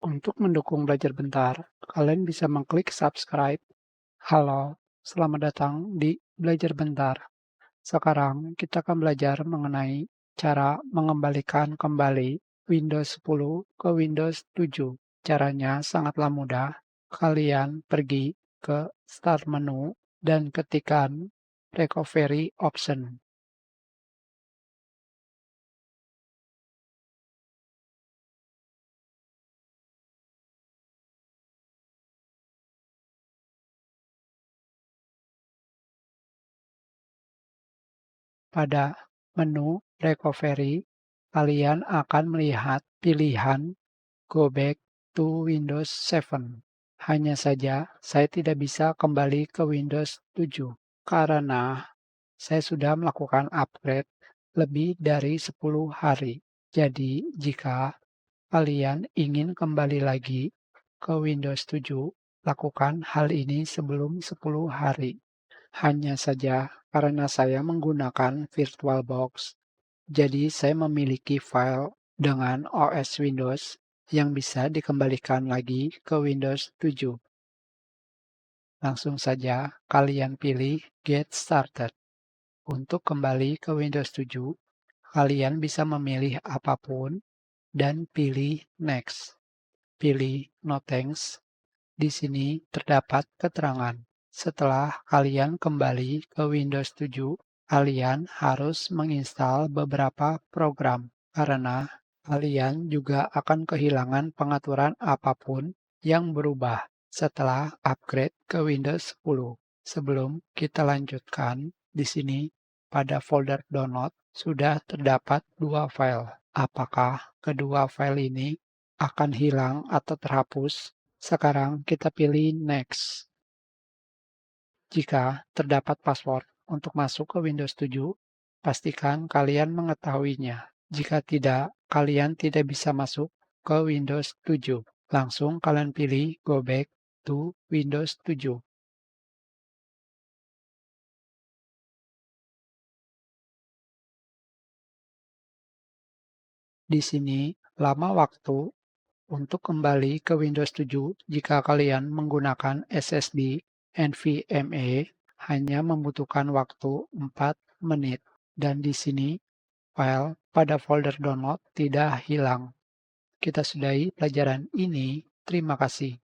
Untuk mendukung Belajar Bentar, kalian bisa mengklik subscribe. Halo, selamat datang di Belajar Bentar. Sekarang kita akan belajar mengenai cara mengembalikan kembali Windows 10 ke Windows 7. Caranya sangatlah mudah. Kalian pergi ke Start menu dan ketikkan Recovery Option. Pada menu Recovery, kalian akan melihat pilihan Go back to Windows 7. Hanya saja, saya tidak bisa kembali ke Windows 7 karena saya sudah melakukan upgrade lebih dari 10 hari. Jadi, jika kalian ingin kembali lagi ke Windows 7, lakukan hal ini sebelum 10 hari. Hanya saja, karena saya menggunakan VirtualBox, jadi saya memiliki file dengan OS Windows yang bisa dikembalikan lagi ke Windows 7. Langsung saja kalian pilih Get Started. Untuk kembali ke Windows 7, kalian bisa memilih apapun dan pilih Next. Pilih No Thanks. Di sini terdapat keterangan. Setelah kalian kembali ke Windows 7, kalian harus menginstal beberapa program karena kalian juga akan kehilangan pengaturan apapun yang berubah setelah upgrade ke Windows 10. Sebelum kita lanjutkan, di sini pada folder download sudah terdapat dua file. Apakah kedua file ini akan hilang atau terhapus? Sekarang kita pilih Next. Jika terdapat password untuk masuk ke Windows 7, pastikan kalian mengetahuinya. Jika tidak, kalian tidak bisa masuk ke Windows 7. Langsung kalian pilih Go back to Windows 7. Di sini, lama waktu untuk kembali ke Windows 7 jika kalian menggunakan SSD NVMe hanya membutuhkan waktu 4 menit. Dan di sini file pada folder download tidak hilang. Kita sudahi pelajaran ini. Terima kasih.